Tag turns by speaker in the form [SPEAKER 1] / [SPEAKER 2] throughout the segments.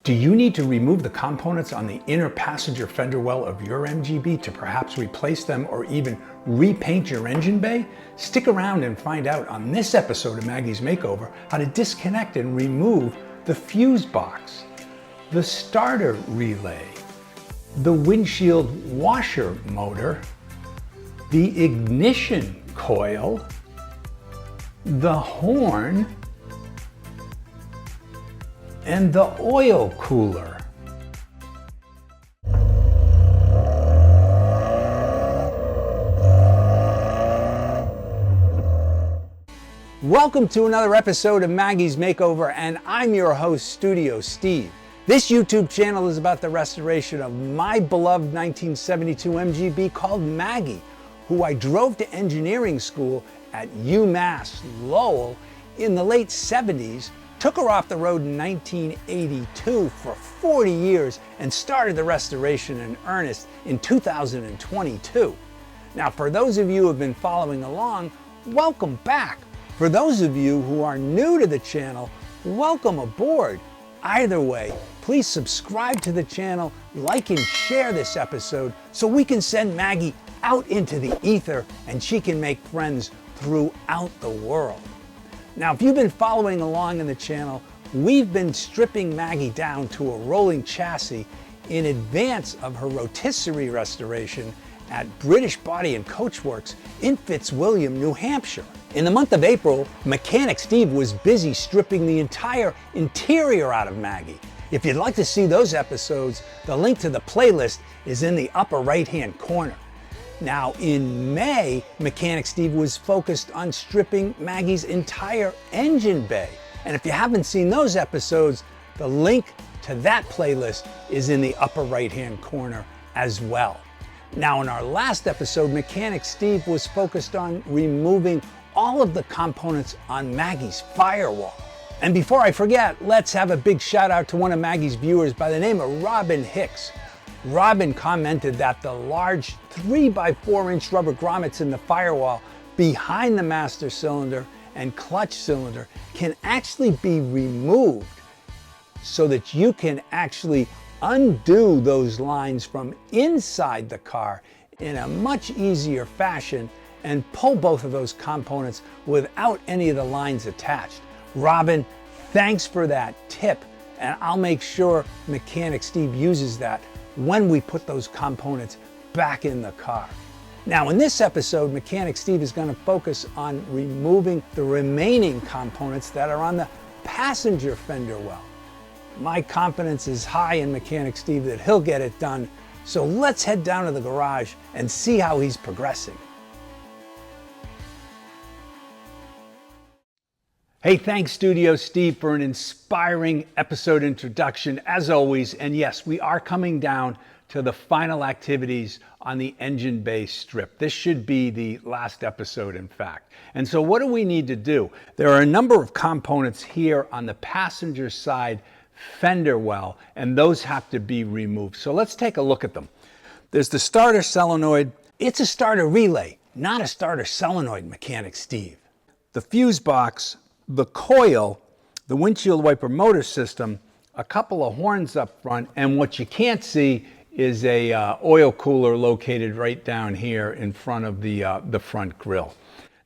[SPEAKER 1] Do you need to remove the components on the inner passenger fender well of your MGB to perhaps replace them or even repaint your engine bay? Stick around and find out on this episode of Maggie's Makeover how to disconnect and remove the fuse box, the starter relay, the windshield washer motor, the ignition coil, the horn, and the oil cooler. Welcome to another episode of Maggie's Makeover, and I'm your host, Studio Steve. This YouTube channel is about the restoration of my beloved 1972 MGB called Maggie, who I drove to engineering school at UMass Lowell in the late 70s, took her off the road in 1982 for 40 years, and started the restoration in earnest in 2022. Now, for those of you who have been following along, welcome back. For those of you who are new to the channel, welcome aboard. Either way, please subscribe to the channel, like and share this episode so we can send Maggie out into the ether and she can make friends throughout the world. Now, if you've been following along in the channel, we've been stripping Maggie down to a rolling chassis in advance of her rotisserie restoration at British Body and Coach Works in Fitzwilliam, New Hampshire. In the month of April, Mechanic Steve was busy stripping the entire interior out of Maggie. If you'd like to see those episodes, the link to the playlist is in the upper right-hand corner. Now, in May, Mechanic Steve was focused on stripping Maggie's entire engine bay. And if you haven't seen those episodes, the link to that playlist is in the upper right-hand corner as well. Now, in our last episode, Mechanic Steve was focused on removing all of the components on Maggie's firewall. And before I forget, let's have a big shout out to one of Maggie's viewers by the name of Robin Hicks. Robin commented that the large 3x4-inch rubber grommets in the firewall behind the master cylinder and clutch cylinder can actually be removed so that you can actually undo those lines from inside the car in a much easier fashion and pull both of those components without any of the lines attached. Robin, thanks for that tip, and I'll make sure Mechanic Steve uses that when we put those components back in the car. Now, in this episode, Mechanic Steve is going to focus on removing the remaining components that are on the passenger fender well. My confidence is high in Mechanic Steve that he'll get it done, so let's head down to the garage and see how he's progressing. Hey, thanks Studio Steve for an inspiring episode introduction as always. And yes, we are coming down to the final activities on the engine bay strip. This should be the last episode, in fact. And so what do we need to do? There are a number of components here on the passenger side fender well, and those have to be removed. So let's take a look at them. There's the starter solenoid. It's a starter relay, not a starter solenoid, Mechanic Steve. The fuse box, the coil, the windshield wiper motor system, a couple of horns up front, and what you can't see is a oil cooler located right down here in front of the front grille.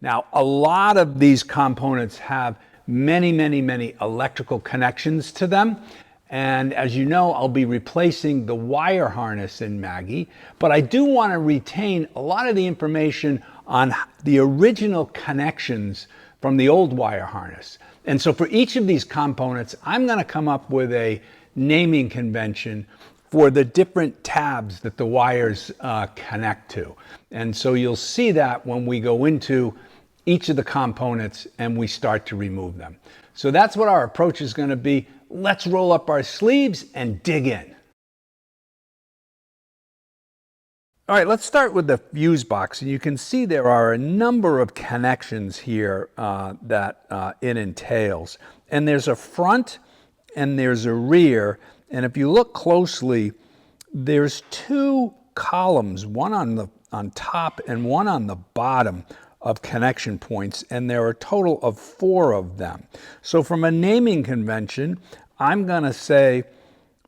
[SPEAKER 1] Now, a lot of these components have many electrical connections to them. And as you know, I'll be replacing the wire harness in Maggie, but I do want to retain a lot of the information on the original connections from the old wire harness. And so for each of these components, I'm going to come up with a naming convention for the different tabs that the wires connect to. And so you'll see that when we go into each of the components and we start to remove them. So that's what our approach is going to be. Let's roll up our sleeves and dig in. All right, let's start with the fuse box. And you can see there are a number of connections here that it entails. And there's a front and there's a rear. And if you look closely, there's two columns, one on top and one on the bottom of connection points, and there are a total of 4 of them. So from a naming convention, I'm going to say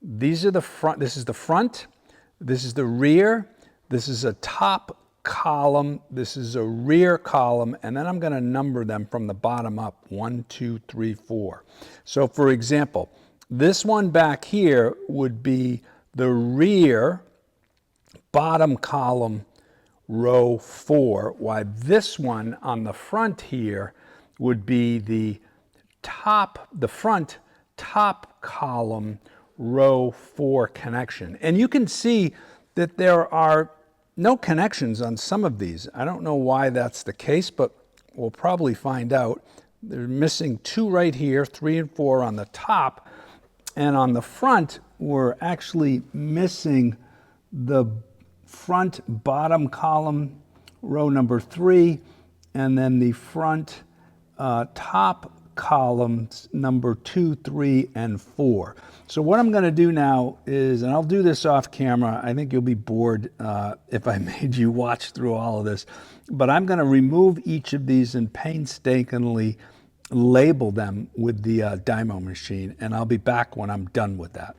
[SPEAKER 1] These are the front, this is the front, this is the rear, this is a top column, this is a rear column, and then I'm going to number them from the bottom up, 1, 2, 3, 4. So for example, this one back here would be the rear bottom column, row 4, while this one on the front here would be the front top column, row 4 connection. And you can see that there are no connections on some of these. I don't know why that's the case, but we'll probably find out. They're missing 2 right here, 3 and 4 on the top. And on the front, we're actually missing the front bottom column, row number 3, and then the front top columns number 2, 3, and 4. So what I'm going to do now is, and I'll do this off camera, I think you'll be bored if I made you watch through all of this, but I'm going to remove each of these and painstakingly label them with the dymo machine, and I'll be back when I'm done with that.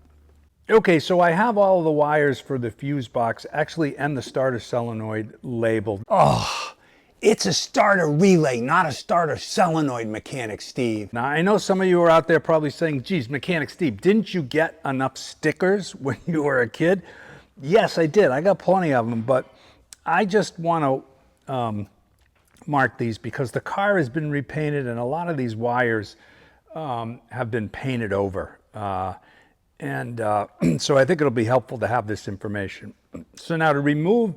[SPEAKER 1] Okay, so I have all of the wires for the fuse box actually and the starter solenoid labeled. Oh, it's a starter relay, not a starter solenoid, Mechanic Steve. Now, I know some of you are out there probably saying, geez, Mechanic Steve, didn't you get enough stickers when you were a kid? Yes, I did. I got plenty of them, but I just want to mark these because the car has been repainted and a lot of these wires have been painted over. So I think it'll be helpful to have this information. So now to remove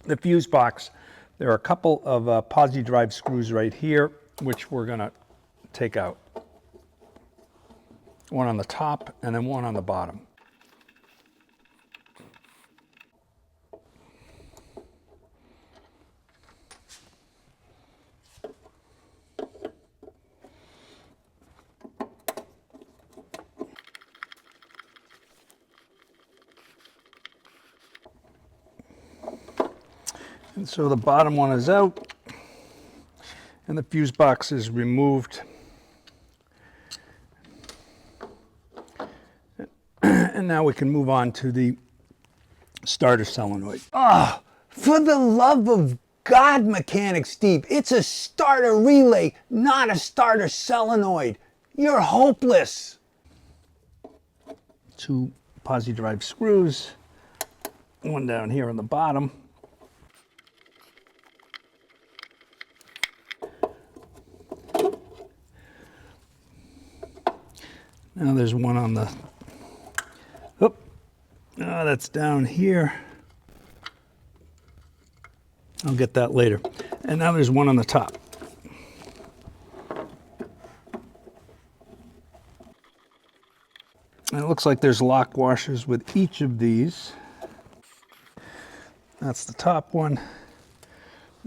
[SPEAKER 1] the fuse box, there are a couple of posi drive screws right here, which we're going to take out. One on the top and then one on the bottom. And so the bottom one is out and the fuse box is removed. And now we can move on to the starter solenoid. Oh, for the love of God, Mechanic Steve, it's a starter relay, not a starter solenoid. You're hopeless. 2 posi drive screws, one down here on the bottom. Now there's one on the, that's down here. I'll get that later. And now there's one on the top. And it looks like there's lock washers with each of these. That's the top one.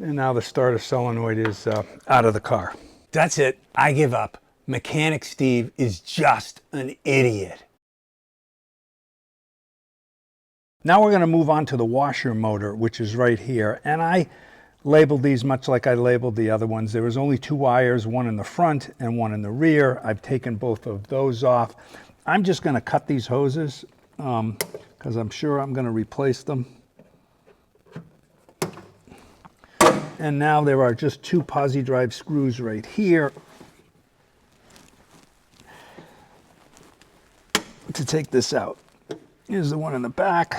[SPEAKER 1] And now the starter solenoid is out of the car. That's it. I give up. Mechanic Steve is just an idiot. Now we're going to move on to the washer motor, which is right here. And I labeled these much like I labeled the other ones. There was only 2 wires, one in the front and one in the rear. I've taken both of those off. I'm just going to cut these hoses because I'm sure I'm going to replace them. And now there are just 2 posi drive screws right here to take this out. Here's the one in the back.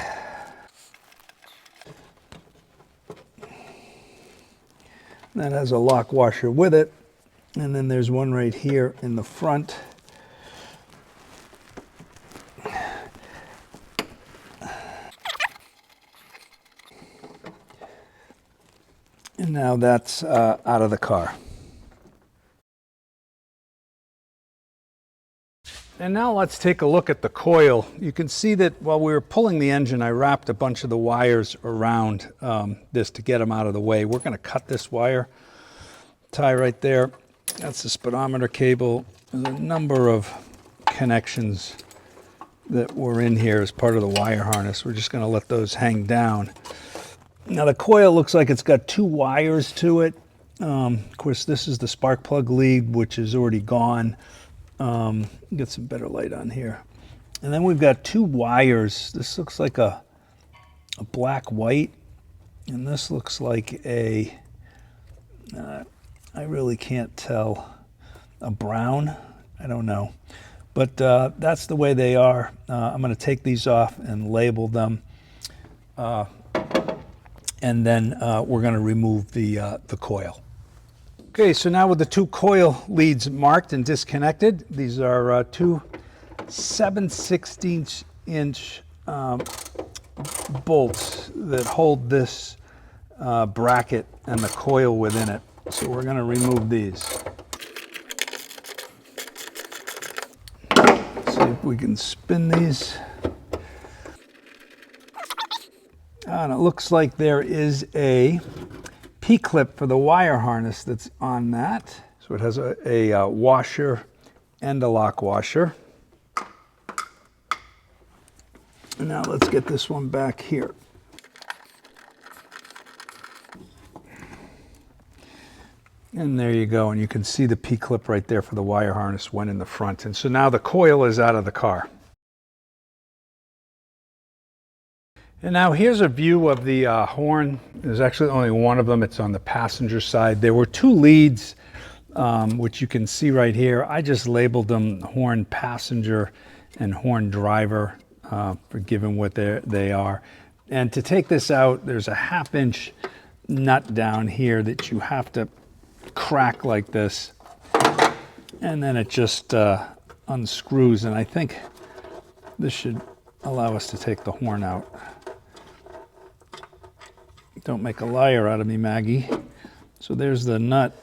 [SPEAKER 1] That has a lock washer with it. And then there's one right here in the front. And now that's out of the car. And now let's take a look at the coil. You can see that while we were pulling the engine, I wrapped a bunch of the wires around this to get them out of the way. We're going to cut this wire tie right there. That's the speedometer cable. There's a number of connections that were in here as part of the wire harness. We're just going to let those hang down. Now the coil looks like it's got 2 wires to it. Of course, this is the spark plug lead, which is already gone. Get some better light on here. And then we've got two wires. This looks like a black white, and this looks like a, I really can't tell, a brown. I don't know. But that's the way they are. I'm going to take these off and label them. And then we're going to remove the coil. Okay, so now with the two coil leads marked and disconnected, these are two 7/16" bolts that hold this bracket and the coil within it. So we're going to remove these. See if we can spin these. And it looks like there is a P-clip for the wire harness that's on that. So it has a washer and a lock washer. And now let's get this one back here. And there you go. And you can see the P-clip right there for the wire harness went in the front. And so now the coil is out of the car. And now here's a view of the horn. There's actually only one of them. It's on the passenger side. There were two leads, which you can see right here. I just labeled them horn passenger and horn driver, for given what they are. And to take this out, there's a 1/2" nut down here that you have to crack like this. And then it just unscrews. And I think this should allow us to take the horn out. Don't make a liar out of me, Maggie. So there's the nut.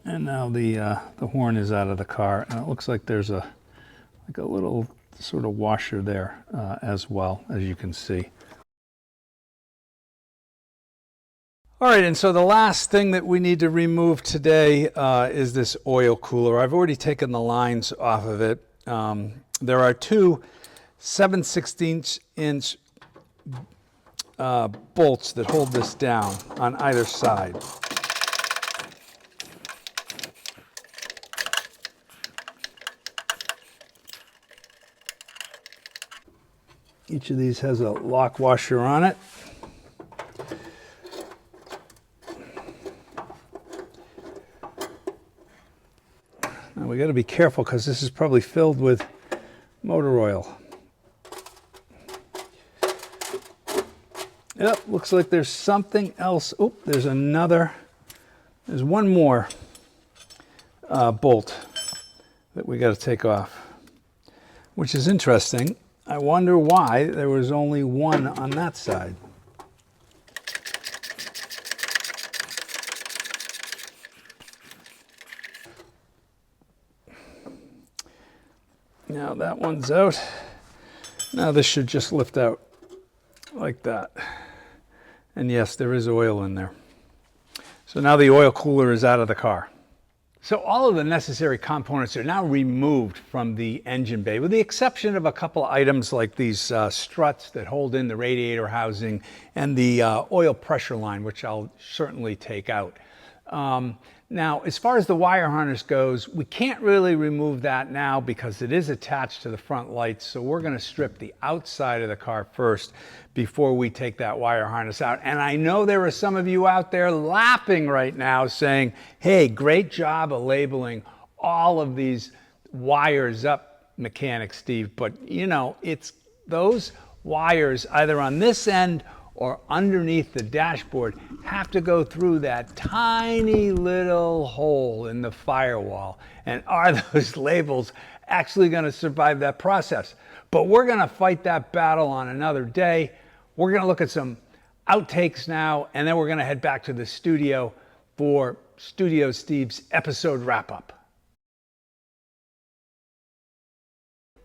[SPEAKER 1] And now the horn is out of the car. And it looks like there's like a little sort of washer there as well, as you can see. All right, and so the last thing that we need to remove today is this oil cooler. I've already taken the lines off of it. There are two 7/16" bolts that hold this down on either side. Each of these has a lock washer on it. Now we got to be careful because this is probably filled with motor oil. Yep, looks like there's something else. Oh, there's another. There's one more bolt that we got to take off, which is interesting. I wonder why there was only one on that side. Now that one's out. Now this should just lift out like that. And yes, there is oil in there. So now the oil cooler is out of the car. So all of the necessary components are now removed from the engine bay, with the exception of a couple items like these struts that hold in the radiator housing and the oil pressure line, which I'll certainly take out. Now, as far as the wire harness goes, we can't really remove that now because it is attached to the front lights. So we're going to strip the outside of the car first before we take that wire harness out. And I know there are some of you out there laughing right now saying, hey, great job of labeling all of these wires up, Mechanic Steve. But you know, it's those wires either on this end or underneath the dashboard have to go through that tiny little hole in the firewall. And are those labels actually going to survive that process? But we're going to fight that battle on another day. We're going to look at some outtakes now, and then we're going to head back to the studio for Studio Steve's episode wrap-up.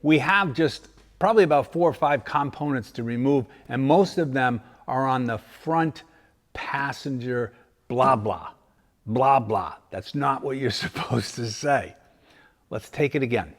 [SPEAKER 1] We have just probably about 4 or 5 components to remove, and most of them are on the front passenger blah, blah, blah, blah. That's not what you're supposed to say. Let's take it again.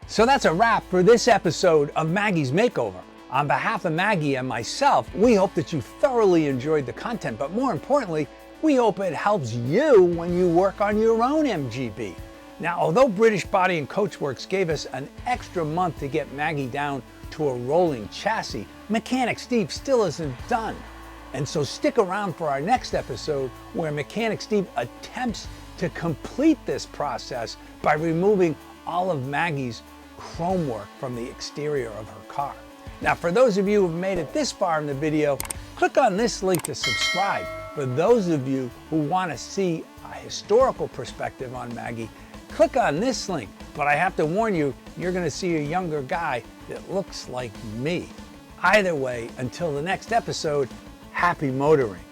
[SPEAKER 1] So that's a wrap for this episode of Maggie's Makeover. On behalf of Maggie and myself, we hope that you thoroughly enjoyed the content, but more importantly, We hope it helps you when you work on your own MGB. Now, although British Body and Coachworks gave us an extra month to get Maggie down to a rolling chassis, Mechanic Steve still isn't done. And so stick around for our next episode where Mechanic Steve attempts to complete this process by removing all of Maggie's chrome work from the exterior of her car. Now, for those of you who have made it this far in the video, click on this link to subscribe. For those of you who want to see a historical perspective on Maggie, click on this link. But I have to warn you, you're going to see a younger guy that looks like me. Either way, until the next episode, happy motoring.